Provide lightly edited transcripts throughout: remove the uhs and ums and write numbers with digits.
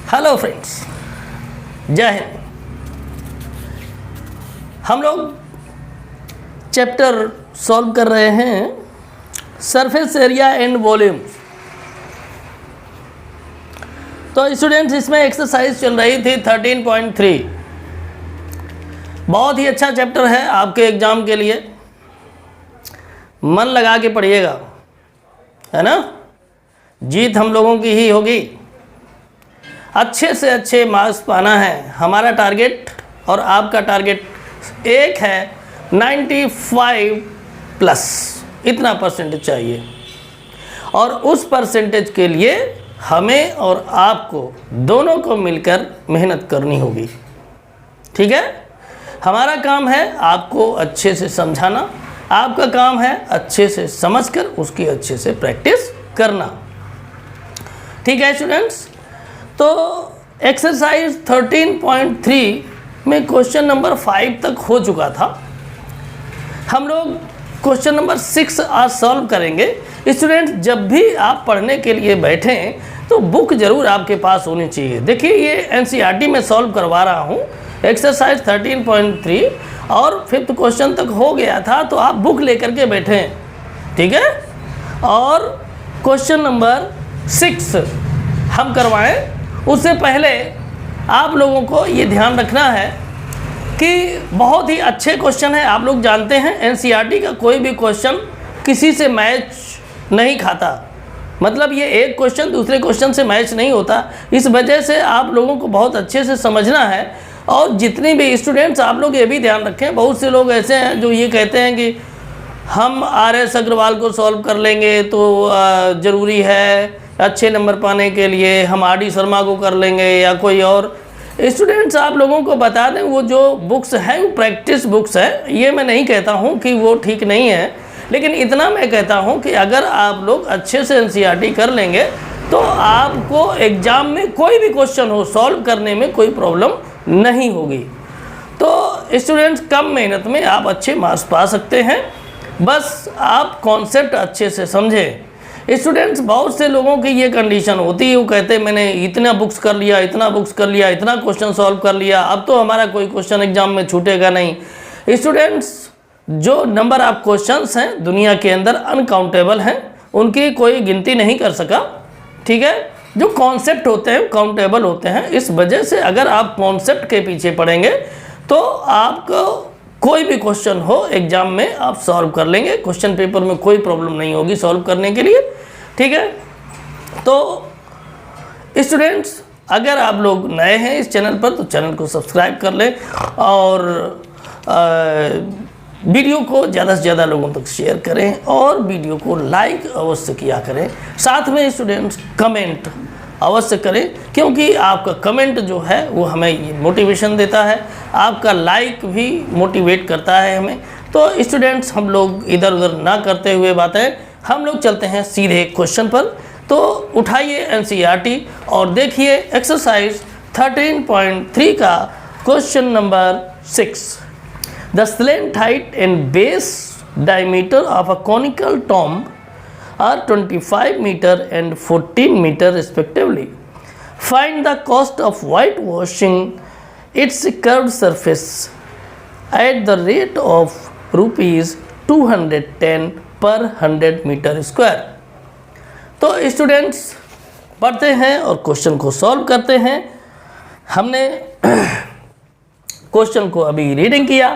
Hello friends, जय हिंद। हम लोग चैप्टर सॉल्व कर रहे हैं सरफेस एरिया एंड वॉल्यूम। तो स्टूडेंट्स, इसमें एक्सरसाइज चल रही थी 13.3। बहुत ही अच्छा चैप्टर है आपके एग्जाम के लिए, मन लगा के पढ़िएगा, है ना। जीत हम लोगों की ही होगी। अच्छे से अच्छे मार्क्स पाना है हमारा टारगेट, और आपका टारगेट एक है 95 प्लस, इतना परसेंटेज चाहिए। और उस परसेंटेज के लिए हमें और आपको दोनों को मिलकर मेहनत करनी होगी, ठीक है। हमारा काम है आपको अच्छे से समझाना, आपका काम है अच्छे से समझकर उसकी अच्छे से प्रैक्टिस करना, ठीक है स्टूडेंट्स। तो एक्सरसाइज 13.3 में क्वेश्चन नंबर 5 तक हो चुका था। हम लोग क्वेश्चन नंबर 6 आज सॉल्व करेंगे। स्टूडेंट, जब भी आप पढ़ने के लिए बैठें तो बुक ज़रूर आपके पास होनी चाहिए। देखिए, ये एनसीईआरटी में सॉल्व करवा रहा हूँ एक्सरसाइज 13.3 और 5th क्वेश्चन तक हो गया था, तो आप बुक लेकर के बैठें, ठीक है। और क्वेश्चन नंबर 6 हम करवाएं उससे पहले आप लोगों को ये ध्यान रखना है कि बहुत ही अच्छे क्वेश्चन है। आप लोग जानते हैं एनसीईआरटी का कोई भी क्वेश्चन किसी से मैच नहीं खाता, मतलब ये एक क्वेश्चन दूसरे क्वेश्चन से मैच नहीं होता। इस वजह से आप लोगों को बहुत अच्छे से समझना है। और जितनी भी स्टूडेंट्स, आप लोग ये भी ध्यान रखें, बहुत से लोग ऐसे हैं जो ये कहते हैं कि हम आर.एस. अग्रवाल को सॉल्व कर लेंगे तो ज़रूरी है अच्छे नंबर पाने के लिए, हम आर.डी. शर्मा को कर लेंगे या कोई और। स्टूडेंट्स, आप लोगों को बता दें, वो जो बुक्स हैं वो प्रैक्टिस बुक्स है। ये मैं नहीं कहता हूँ कि वो ठीक नहीं है, लेकिन इतना मैं कहता हूँ कि अगर आप लोग अच्छे से एनसीईआरटी कर लेंगे तो आपको एग्ज़ाम में कोई भी क्वेश्चन हो सॉल्व करने में कोई प्रॉब्लम नहीं होगी। तो स्टूडेंट्स, कम मेहनत में आप अच्छे मार्क्स पा सकते हैं, बस आप कॉन्सेप्ट अच्छे से समझें। स्टूडेंट्स, बहुत से लोगों की ये कंडीशन होती है, वो कहते हैं मैंने इतना बुक्स कर लिया, इतना बुक्स कर लिया, इतना क्वेश्चन सॉल्व कर लिया, अब तो हमारा कोई क्वेश्चन एग्जाम में छूटेगा नहीं। स्टूडेंट्स, जो नंबर ऑफ क्वेश्चंस हैं दुनिया के अंदर अनकाउंटेबल हैं, उनकी कोई गिनती नहीं कर सका, ठीक है। जो कॉन्सेप्ट होते हैं काउंटेबल होते हैं। इस वजह से अगर आप कॉन्सेप्ट के पीछे पढ़ेंगे तो आपको कोई भी क्वेश्चन हो एग्जाम में आप सॉल्व कर लेंगे। क्वेश्चन पेपर में कोई प्रॉब्लम नहीं होगी सॉल्व करने के लिए, ठीक है। तो स्टूडेंट्स, अगर आप लोग नए हैं इस चैनल पर तो चैनल को सब्सक्राइब कर लें और वीडियो को ज़्यादा से ज़्यादा लोगों तक शेयर करें और वीडियो को लाइक अवश्य किया करें। साथ में स्टूडेंट्स कमेंट अवश्य करें, क्योंकि आपका कमेंट जो है वो हमें मोटिवेशन देता है, आपका लाइक भी मोटिवेट करता है हमें। तो स्टूडेंट्स, हम लोग इधर उधर ना करते हुए बातें, हम लोग चलते हैं सीधे क्वेश्चन पर। तो उठाइए एनसीईआरटी और देखिए एक्सरसाइज 13.3 का question number 6। The slant height and base diameter of a conical tomb are 25 meter and 14 meter respectively. Find the cost of whitewashing its curved surface at the rate of rupees 210 per 100 meter square. तो students, पढ़ते हैं और question को solve करते हैं। हमने question को अभी रीडिंग किया।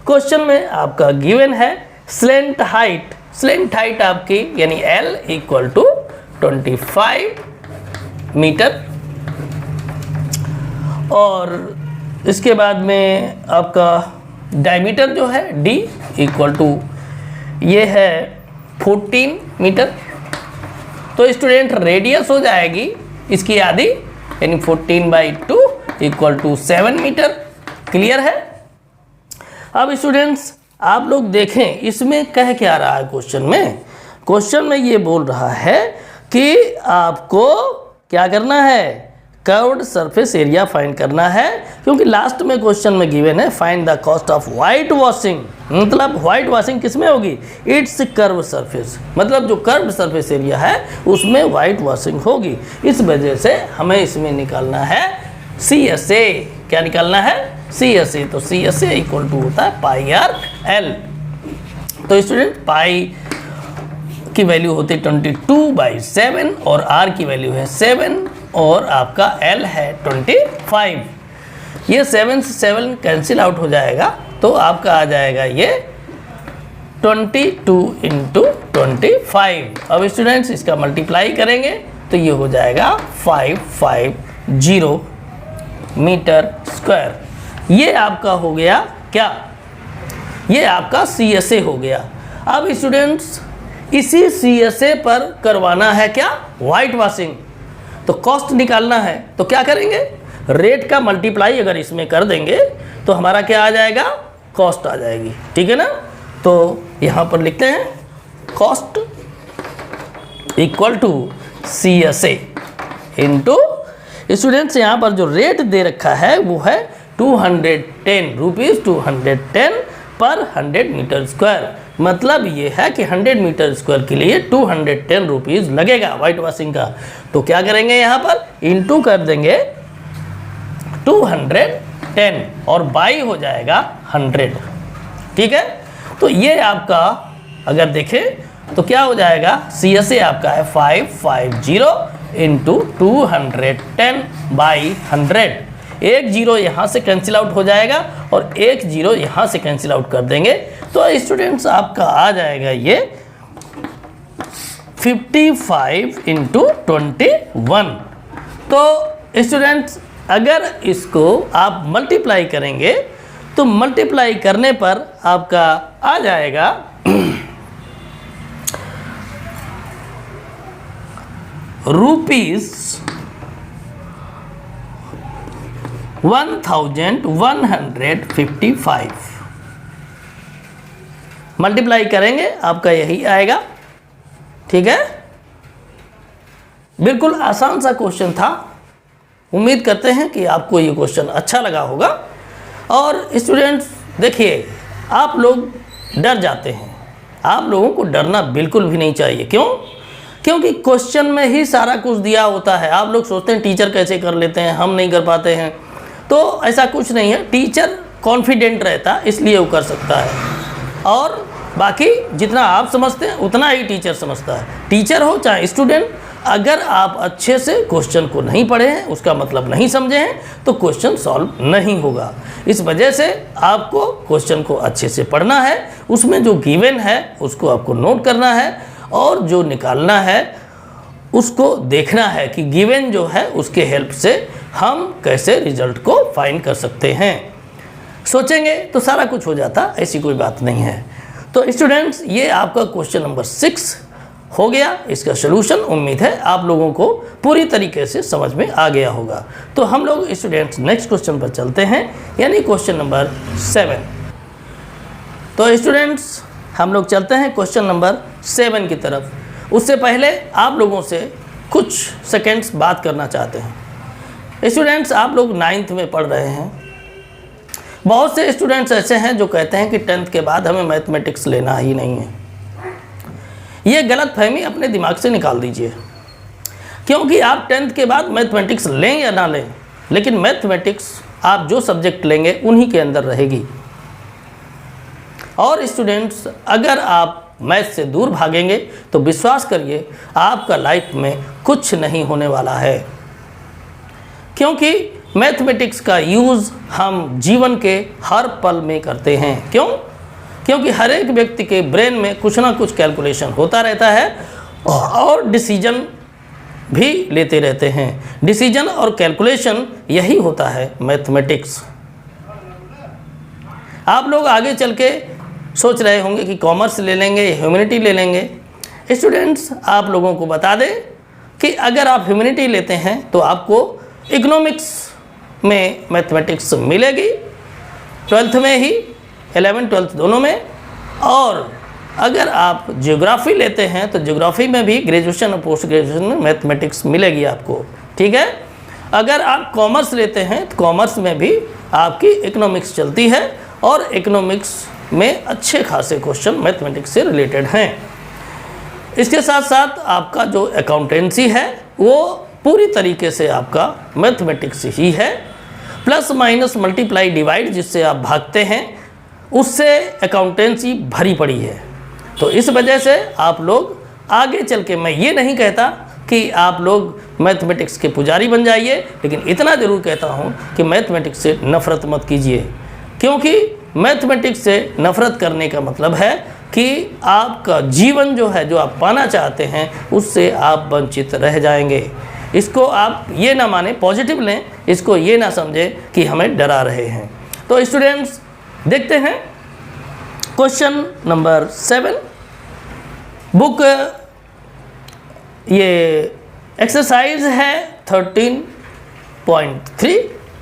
क्वेश्चन में आपका गिवन है स्लेंट हाइट। स्लेंट हाइट आपकी यानी L इक्वल टू 25 मीटर, और इसके बाद में आपका डायमीटर जो है D इक्वल टू ये है 14 मीटर। तो स्टूडेंट, रेडियस हो जाएगी इसकी आधी, यानी 14/2 इक्वल टू 7 मीटर। क्लियर है। अब स्टूडेंट्स, आप लोग देखें इसमें कह क्या रहा है क्वेश्चन में। क्वेश्चन में ये बोल रहा है कि आपको क्या करना है, कर्व्ड सरफेस एरिया फाइंड करना है, क्योंकि लास्ट में क्वेश्चन में गिवन है find the cost of white washing, मतलब वाइट वॉशिंग किस में होगी, इट्स कर्व सरफेस, मतलब जो कर्व्ड सरफेस एरिया है उसमें वाइट वॉशिंग होगी। इस वजह से हमें इसमें निकालना है CSA, क्या निकालना है CSA, तो CSA इक्वल टू होता है पाई आर एल। तो स्टूडेंट पाई की वैल्यू होती है 22/7 और r की वैल्यू है 7 और आपका l है 25। ये 7 से 7 कैंसिल आउट हो जाएगा तो आपका आ जाएगा ये 22 × 25। अब स्टूडेंट्स इसका मल्टीप्लाई करेंगे तो ये हो जाएगा 550 मीटर स्क्वायर। ये आपका हो गया क्या, ये आपका CSA हो गया। अब स्टूडेंट्स इसी CSA पर करवाना है क्या, वाइट वॉशिंग, तो कॉस्ट निकालना है तो क्या करेंगे, रेट का मल्टीप्लाई अगर इसमें कर देंगे तो हमारा क्या आ जाएगा, कॉस्ट आ जाएगी, ठीक है ना। तो यहाँ पर लिखते हैं cost equal to CSA into, students यहाँ पर जो रेट दे रखा है वो है 210 रुपीज़, 210 पर 100 मीटर स्क्वायर, मतलब ये है कि 100 मीटर स्क्वायर के लिए 210 रुपीज़ लगेगा वाइट वॉशिंग का। तो क्या करेंगे यहाँ पर इंटू कर देंगे 210 और बाई हो जाएगा 100, ठीक है। तो ये आपका अगर देखें तो क्या हो जाएगा, CSA आपका है 550 × 210/100। एक जीरो यहाँ से कैंसिल आउट हो जाएगा और एक जीरो यहाँ से कैंसिल आउट कर देंगे तो स्टूडेंट्स आपका आ जाएगा ये 55 × 21। तो स्टूडेंट्स अगर इसको आप मल्टीप्लाई करेंगे तो मल्टीप्लाई करने पर आपका आ जाएगा ₹1155। मल्टीप्लाई करेंगे आपका यही आएगा, ठीक है। बिल्कुल आसान सा क्वेश्चन था। उम्मीद करते हैं कि आपको ये क्वेश्चन अच्छा लगा होगा। और स्टूडेंट्स देखिए, आप लोग डर जाते हैं, आप लोगों को डरना बिल्कुल भी नहीं चाहिए। क्यों? क्योंकि क्वेश्चन में ही सारा कुछ दिया होता है। आप लोग सोचते हैं टीचर कैसे कर लेते हैं, हम नहीं कर पाते हैं, तो ऐसा कुछ नहीं है। टीचर कॉन्फिडेंट रहता इसलिए वो कर सकता है, और बाकी जितना आप समझते हैं उतना ही टीचर समझता है। टीचर हो चाहे स्टूडेंट, अगर आप अच्छे से क्वेश्चन को नहीं पढ़े हैं, उसका मतलब नहीं समझे हैं, तो क्वेश्चन सॉल्व नहीं होगा। इस वजह से आपको क्वेश्चन को अच्छे से पढ़ना है, उसमें जो गिवन है उसको आपको नोट करना है, और जो निकालना है उसको देखना है कि गिवन जो है उसके हेल्प से हम कैसे रिजल्ट को फाइंड कर सकते हैं। सोचेंगे तो सारा कुछ हो जाता, ऐसी कोई बात नहीं है। तो स्टूडेंट्स ये आपका क्वेश्चन नंबर 6 हो गया। इसका सलूशन उम्मीद है आप लोगों को पूरी तरीके से समझ में आ गया होगा। तो हम लोग स्टूडेंट्स नेक्स्ट क्वेश्चन पर चलते हैं, यानी क्वेश्चन नंबर 7। तो स्टूडेंट्स हम लोग चलते हैं क्वेश्चन नंबर 7 की तरफ। उससे पहले आप लोगों से कुछ सेकेंड्स बात करना चाहते हैं। स्टूडेंट्स आप लोग 9th में पढ़ रहे हैं। बहुत से स्टूडेंट्स ऐसे हैं जो कहते हैं कि 10th के बाद हमें मैथमेटिक्स लेना ही नहीं है। ये गलत फहमी अपने दिमाग से निकाल दीजिए, क्योंकि आप 10th के बाद मैथमेटिक्स लें या ना लें, लेकिन मैथमेटिक्स आप जो सब्जेक्ट लेंगे उन्हीं के अंदर रहेगी। और स्टूडेंट्स अगर आप मैथ से दूर भागेंगे तो विश्वास करिए आपका लाइफ में कुछ नहीं होने वाला है, क्योंकि मैथमेटिक्स का यूज़ हम जीवन के हर पल में करते हैं। क्यों? क्योंकि हर एक व्यक्ति के ब्रेन में कुछ ना कुछ कैलकुलेशन होता रहता है और डिसीजन भी लेते रहते हैं। डिसीजन और कैलकुलेशन यही होता है मैथमेटिक्स। आप लोग आगे चल के सोच रहे होंगे कि कॉमर्स ले लेंगे, ह्यूमैनिटी ले लेंगे। स्टूडेंट्स आप लोगों को बता दें कि अगर आप ह्यूमैनिटी लेते हैं तो आपको इकोनॉमिक्स में मैथमेटिक्स मिलेगी 12th में ही, 11th 12th दोनों में। और अगर आप ज्योग्राफी लेते हैं तो ज्योग्राफी में भी ग्रेजुएशन और पोस्ट ग्रेजुएशन में मैथमेटिक्स मिलेगी आपको, ठीक है। अगर आप कॉमर्स लेते हैं तो कॉमर्स में भी आपकी इकोनॉमिक्स चलती है और इकोनॉमिक्स में अच्छे खासे क्वेश्चन मैथमेटिक्स से रिलेटेड हैं। इसके साथ साथ आपका जो अकाउंटेंसी है वो पूरी तरीके से आपका मैथमेटिक्स ही है। प्लस माइनस मल्टीप्लाई डिवाइड जिससे आप भागते हैं उससे अकाउंटेंसी भरी पड़ी है। तो इस वजह से आप लोग आगे चल के, मैं ये नहीं कहता कि आप लोग मैथमेटिक्स के पुजारी बन जाइए, लेकिन इतना ज़रूर कहता हूँ कि मैथमेटिक्स से नफ़रत मत कीजिए, क्योंकि मैथमेटिक्स से नफ़रत करने का मतलब है कि आपका जीवन जो है, जो आप पाना चाहते हैं, उससे आप वंचित रह जाएंगे। इसको आप ये ना माने, पॉजिटिव लें, इसको ये ना समझें कि हमें डरा रहे हैं। तो स्टूडेंट्स देखते हैं क्वेश्चन नंबर 7, बुक ये एक्सरसाइज है 13.3,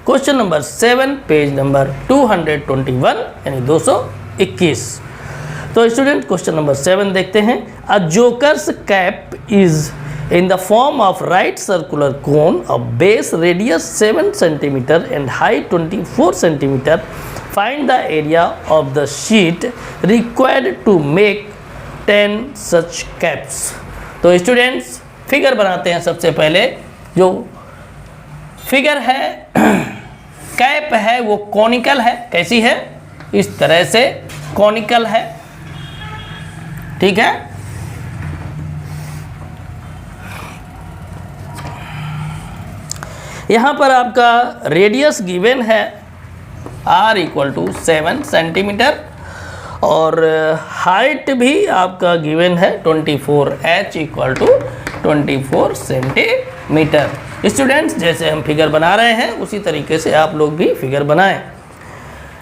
क्वेश्चन नंबर 7, पेज नंबर 221 यानी 221। तो स्टूडेंट क्वेश्चन नंबर 7 देखते हैं। A joker's cap is in the form of right circular cone of base radius 7 cm and height 24 cm. Find the area of the sheet required to make 10 such caps. तो students figure बनाते हैं। सबसे पहले जो figure है cap है वो conical है। कैसी है? इस तरह से कॉनिकल है, ठीक है। यहाँ पर आपका रेडियस गिवन है r = 7 सेंटीमीटर और हाइट भी आपका गिवन है 24, h = 24 सेंटीमीटर। स्टूडेंट्स जैसे हम फिगर बना रहे हैं उसी तरीके से आप लोग भी फिगर बनाएं।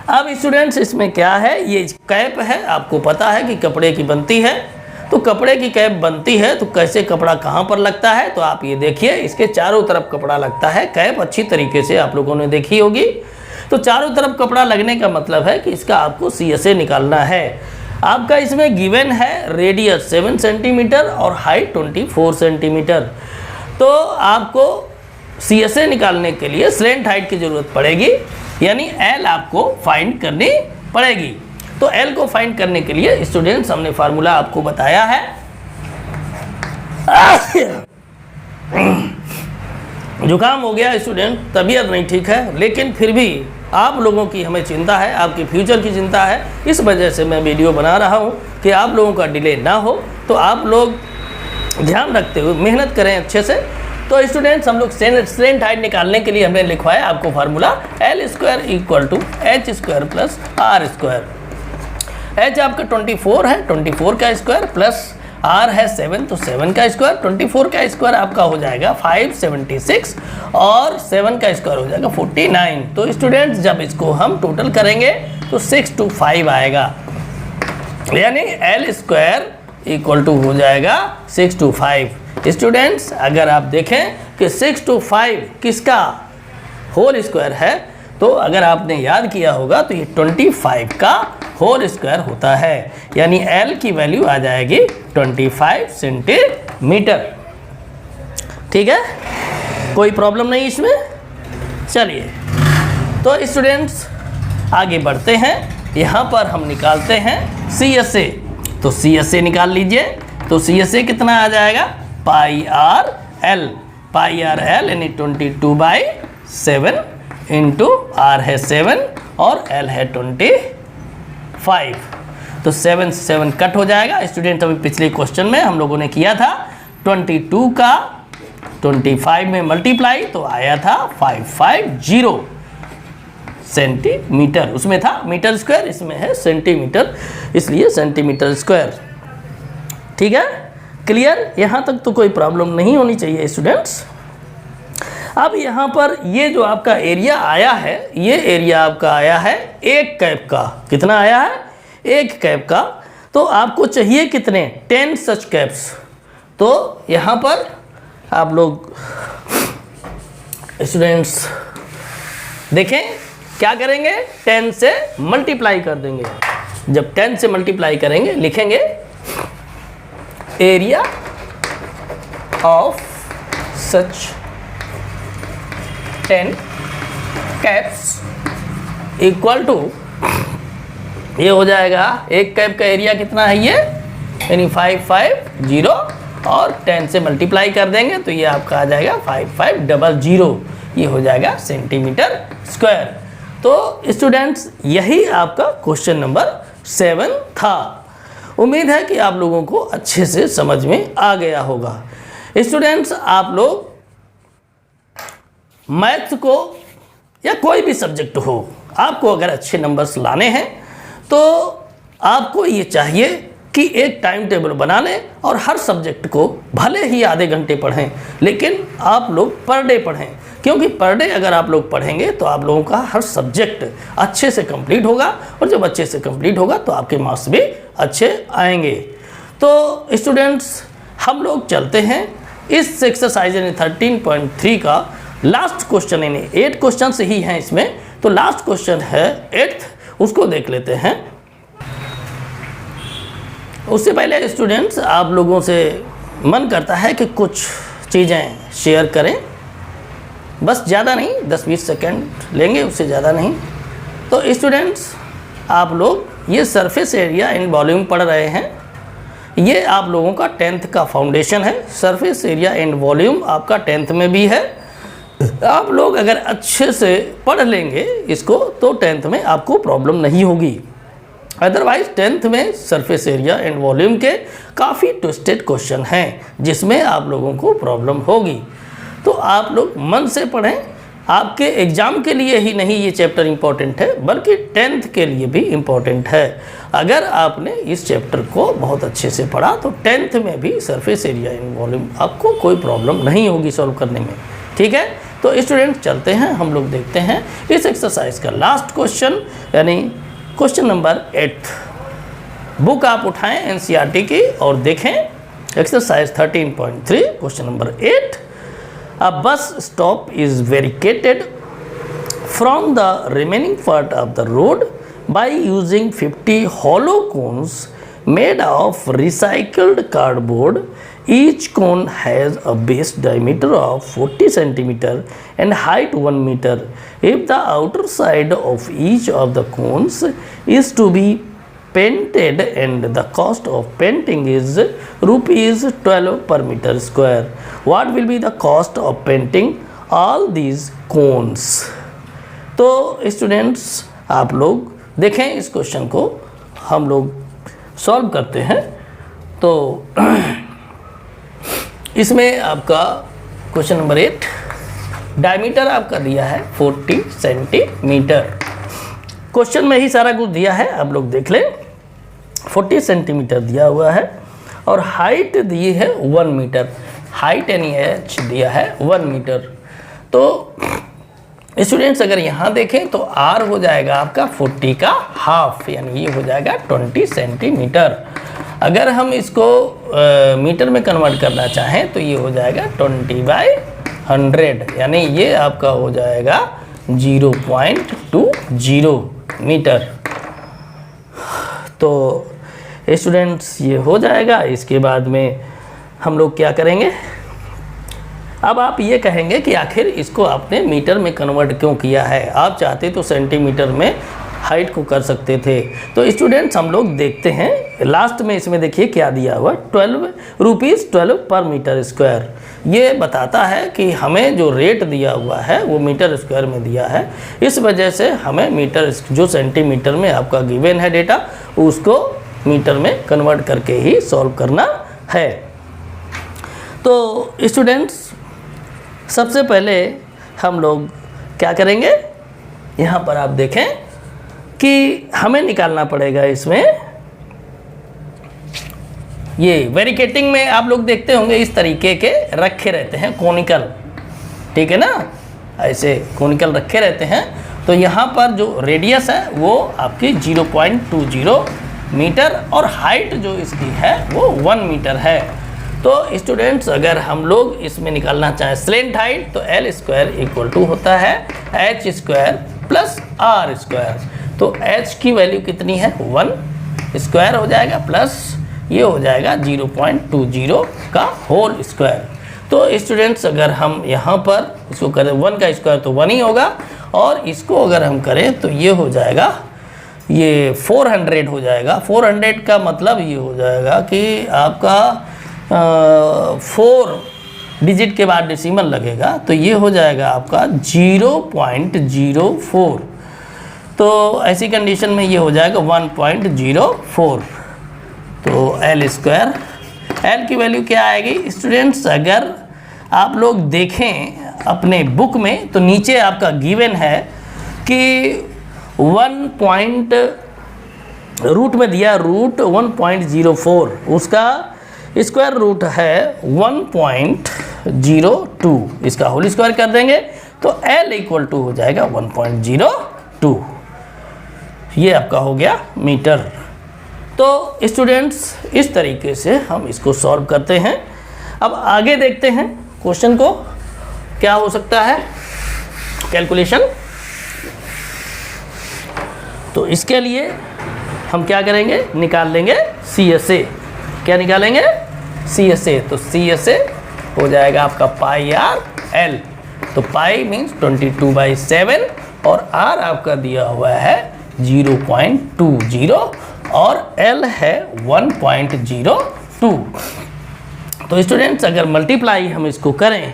अब स्टूडेंट्स इसमें क्या है, ये कैप है, आपको पता है कि कपड़े की बनती है। तो कपड़े की कैप बनती है तो कैसे कपड़ा कहाँ पर लगता है, तो आप ये देखिए, इसके चारों तरफ कपड़ा लगता है। कैप अच्छी तरीके से आप लोगों ने देखी होगी। तो चारों तरफ कपड़ा लगने का मतलब है कि इसका आपको CSA निकालना है। आपका इसमें गिवन है रेडियस 7 सेंटीमीटर और हाइट 24 सेंटीमीटर। तो आपको CSA निकालने के लिए स्लेंट हाइट की ज़रूरत पड़ेगी, यानी L आपको फाइंड करनी पड़ेगी। तो L को फाइंड करने के लिए स्टूडेंट्स हमने फार्मूला आपको बताया है। जुकाम हो गया स्टूडेंट, तबीयत नहीं ठीक है, लेकिन फिर भी आप लोगों की हमें चिंता है, आपके फ्यूचर की चिंता है। इस वजह से मैं वीडियो बना रहा हूँ कि आप लोगों का डिले ना हो। तो आप लोग ध्यान रखते हुए मेहनत करें अच्छे से। तो स्टूडेंट्स हम लोग स्लेंट हाइट निकालने के लिए हमने लिखवाया आपको formula L² = h² + r²। h आपका 24 है, 24 का स्क्वायर प्लस r है 7, तो 7 का स्क्वायर, 24 का स्क्वायर आपका हो जाएगा 576 और 7 का स्क्वायर हो जाएगा 49। तो स्टूडेंट्स जब इसको हम टोटल करेंगे तो 625 आएगा, यानी L² = हो जाएगा 625। स्टूडेंट्स अगर आप देखें कि 625 किसका होल स्क्वायर है, तो अगर आपने याद किया होगा तो ये 25 का होल स्क्वायर होता है, यानी L की वैल्यू आ जाएगी 25 सेंटीमीटर। ठीक है, कोई प्रॉब्लम नहीं इसमें। चलिए तो स्टूडेंट्स आगे बढ़ते हैं। यहाँ पर हम निकालते हैं CSA। तो CSA निकाल लीजिए। तो CSA कितना आ जाएगा, πRL। πRL यानी 22/7 इंटू R है 7 और L है 25। तो 7 से 7 कट हो जाएगा। स्टूडेंट अभी पिछले क्वेश्चन में हम लोगों ने किया था 22 का 25 में मल्टीप्लाई, तो आया था 550 सेंटीमीटर। उसमें था मीटर स्क्वायर, इसमें है सेंटीमीटर, इसलिए सेंटीमीटर स्क्वायर। ठीक है, क्लियर? यहाँ तक तो कोई प्रॉब्लम नहीं होनी चाहिए स्टूडेंट्स। अब यहाँ पर ये जो आपका एरिया आया है, ये एरिया आपका आया है एक कैप का। कितना आया है? एक कैप का। तो आपको चाहिए कितने? 10 सच कैप्स। तो यहाँ पर आप लोग स्टूडेंट्स देखें क्या करेंगे, 10 से मल्टीप्लाई कर देंगे। जब 10 से मल्टीप्लाई करेंगे लिखेंगे area of such 10 caps equal to, ये हो जाएगा एक कैप का एरिया कितना है ये, यानी 550 और 10 से मल्टीप्लाई कर देंगे तो ये आपका आ जाएगा 5500, ये हो जाएगा सेंटीमीटर स्क्वायर। तो स्टूडेंट्स यही आपका क्वेश्चन नंबर 7 था। उम्मीद है कि आप लोगों को अच्छे से समझ में आ गया होगा। स्टूडेंट्स आप लोग मैथ्स को या कोई भी सब्जेक्ट हो, आपको अगर अच्छे नंबर्स लाने हैं तो आपको ये चाहिए कि एक टाइम टेबल बना लें और हर सब्जेक्ट को भले ही आधे घंटे पढ़ें, लेकिन आप लोग पर डे पढ़ें, क्योंकि पर डे अगर आप लोग पढ़ेंगे तो आप लोगों का हर सब्जेक्ट अच्छे से कंप्लीट होगा, और जब अच्छे से कंप्लीट होगा तो आपके मार्क्स भी अच्छे आएंगे। तो स्टूडेंट्स हम लोग चलते हैं इस एक्सरसाइज यानी 13.3 का लास्ट क्वेश्चन, यानी 8 क्वेश्चन ही हैं इसमें, तो लास्ट क्वेश्चन है 8th, उसको देख लेते हैं। उससे पहले स्टूडेंट्स आप लोगों से मन करता है कि कुछ चीज़ें शेयर करें, बस ज़्यादा नहीं, 10-20 सेकंड लेंगे, उससे ज़्यादा नहीं। तो स्टूडेंट्स आप लोग ये सरफेस एरिया एंड वॉल्यूम पढ़ रहे हैं, ये आप लोगों का 10th का फाउंडेशन है। सरफेस एरिया एंड वॉल्यूम आपका 10th में भी है। आप लोग अगर अच्छे से पढ़ लेंगे इसको तो 10th में आपको प्रॉब्लम नहीं होगी। अदरवाइज 10th में सरफेस एरिया एंड वॉल्यूम के काफ़ी ट्विस्टेड क्वेश्चन हैं जिसमें आप लोगों को प्रॉब्लम होगी। तो आप लोग मन से पढ़ें, आपके एग्ज़ाम के लिए ही नहीं ये चैप्टर इम्पॉर्टेंट है, बल्कि 10th के लिए भी इम्पॉर्टेंट है। अगर आपने इस चैप्टर को बहुत अच्छे से पढ़ा तो 10th में भी सरफेस एरिया एंड वॉल्यूम आपको कोई प्रॉब्लम नहीं होगी सॉल्व करने में। ठीक है, तो स्टूडेंट चलते हैं, हम लोग देखते हैं इस एक्सरसाइज का लास्ट क्वेश्चन, यानी क्वेश्चन नंबर 8। बुक आप उठाएं एनसीईआरटी की और देखें exercise 13.3 question number 8। A bus stop is vacated from the remaining part of the road by using 50 hollow cones made of recycled cardboard. Each cone has a base diameter of 40 centimeter and height 1 meter. If the outer side of each of the cones is to be painted and the cost of painting is rupees 12 per meter square, what will be the cost of painting all these cones? तो students आप लोग देखें इस question को, हम लोग solve करते हैं। तो इसमें आपका क्वेश्चन नंबर 8 डायमीटर आपका दिया है 40 सेंटीमीटर। क्वेश्चन में ही सारा कुछ दिया है, आप लोग देख लें। 40 सेंटीमीटर दिया हुआ है और हाइट दी है 1 मीटर, हाइट यानी एच दिया है 1 मीटर। तो स्टूडेंट्स अगर यहाँ देखें तो आर हो जाएगा आपका 40 का हाफ, यानी ये हो जाएगा 20 सेंटीमीटर। अगर हम इसको मीटर में कन्वर्ट करना चाहें तो ये हो जाएगा 20/100, यानी ये आपका हो जाएगा 0.20 मीटर। तो स्टूडेंट्स ये हो जाएगा। इसके बाद में हम लोग क्या करेंगे, अब आप ये कहेंगे कि आखिर इसको आपने मीटर में कन्वर्ट क्यों किया है, आप चाहते तो सेंटीमीटर में हाइट को कर सकते थे। तो स्टूडेंट्स हम लोग देखते हैं लास्ट में, इसमें देखिए क्या दिया हुआ, 12 पर मीटर स्क्वायर। ये बताता है कि हमें जो रेट दिया हुआ है वो मीटर स्क्वायर में दिया है, इस वजह से हमें मीटर जो सेंटीमीटर में आपका गिवन है डेटा उसको मीटर में कन्वर्ट करके ही सॉल्व करना है। तो स्टूडेंट्स सबसे पहले हम लोग क्या करेंगे, यहाँ पर आप देखें कि हमें निकालना पड़ेगा इसमें ये वेरिकेटिंग में आप लोग देखते होंगे इस तरीके के रखे रहते हैं कोनिकल, ठीक है ना, ऐसे कोनिकल रखे रहते हैं। तो यहाँ पर जो रेडियस है वो आपकी 0.20 मीटर और हाइट जो इसकी है वो 1 मीटर है। तो स्टूडेंट्स अगर हम लोग इसमें निकालना चाहें स्लेंट हाइट तो L स्क्वायर इक्वल टू होता है H square plus R square. तो H की वैल्यू कितनी है 1 स्क्वायर हो जाएगा प्लस ये हो जाएगा 0.20 का होल स्क्वायर। तो स्टूडेंट्स अगर हम यहाँ पर इसको करें 1 का स्क्वायर तो 1 ही होगा, और इसको अगर हम करें तो ये हो जाएगा, ये 400 हो जाएगा। 400 का मतलब ये हो जाएगा कि आपका 4 डिजिट के बाद डेसिमल लगेगा, तो ये हो जाएगा आपका 0.04। तो ऐसी कंडीशन में ये हो जाएगा 1.04। तो एल स्क्वायर, एल की वैल्यू क्या आएगी स्टूडेंट्स? अगर आप लोग देखें अपने बुक में तो नीचे आपका गिवन है कि 1 रूट में दिया रूट 1.04, उसका स्क्वायर रूट है 1.02, इसका होल स्क्वायर कर देंगे तो L इक्वल टू हो जाएगा 1.02। ये आपका हो गया मीटर। तो स्टूडेंट्स इस तरीके से हम इसको सॉल्व करते हैं। अब आगे देखते हैं क्वेश्चन को क्या हो सकता है कैलकुलेशन। तो इसके लिए हम क्या करेंगे, निकाल लेंगे CSA। क्या निकालेंगे? CSA। तो CSA हो जाएगा आपका पाई आर एल। तो पाई मीन्स 22/7 और R आपका दिया हुआ है 0.20 और L है 1.02। तो स्टूडेंट्स अगर मल्टीप्लाई हम इसको करें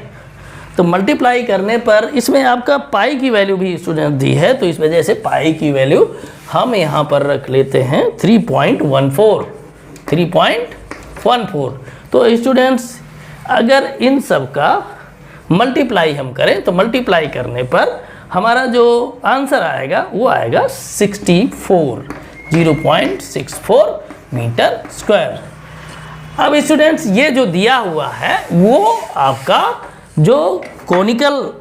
तो मल्टीप्लाई करने पर इसमें आपका पाई की वैल्यू भी स्टूडेंट दी है, तो इस वजह से पाई की वैल्यू हम यहाँ पर रख लेते हैं 3.14। तो स्टूडेंट्स अगर इन सब का मल्टीप्लाई हम करें तो मल्टीप्लाई करने पर हमारा जो आंसर आएगा वो आएगा 0.64 मीटर स्क्वायर। अब स्टूडेंट्स ये जो दिया हुआ है वो आपका जो कॉनिकल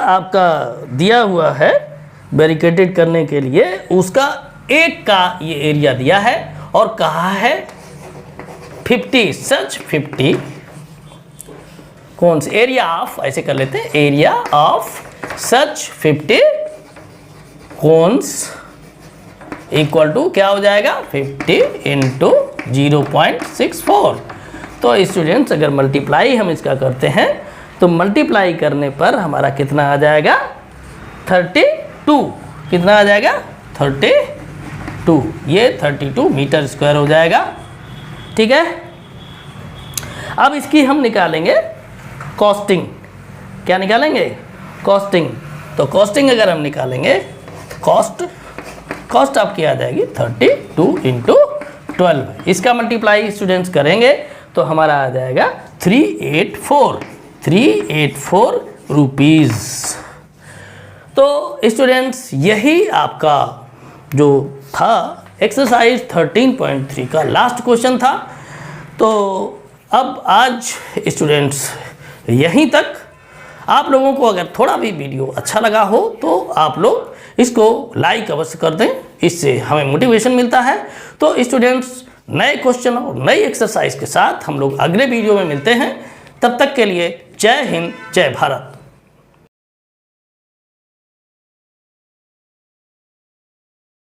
आपका दिया हुआ है बैरिकेडेड करने के लिए, उसका एक का ये एरिया दिया है और कहा है 50 सच 50 कौन से एरिया ऑफ, ऐसे कर लेते हैं, area of such 50 cones equal to क्या हो जाएगा 50 इंटू 0.64। तो स्टूडेंट्स अगर मल्टीप्लाई हम इसका करते हैं तो मल्टीप्लाई करने पर हमारा कितना आ जाएगा 32। कितना आ जाएगा 32। ये 32 मीटर स्क्वायर हो जाएगा। ठीक है, अब इसकी हम निकालेंगे कॉस्टिंग। क्या निकालेंगे? कॉस्टिंग। तो कॉस्टिंग अगर हम निकालेंगे कॉस्ट आपकी आ जाएगी 32 इंटू 12। इसका मल्टीप्लाई स्टूडेंट्स करेंगे तो हमारा आ जाएगा 384 रुपीज़। तो स्टूडेंट्स यही आपका जो था एक्सरसाइज 13.3 का लास्ट क्वेश्चन था। तो अब आज स्टूडेंट्स यहीं तक। आप लोगों को अगर थोड़ा भी वीडियो अच्छा लगा हो तो आप लोग इसको लाइक अवश्य कर दें, इससे हमें मोटिवेशन मिलता है। तो स्टूडेंट्स नए क्वेश्चन और नई एक्सरसाइज के साथ हम लोग अगले वीडियो में मिलते हैं। तब तक के लिए जय हिंद, जय भारत।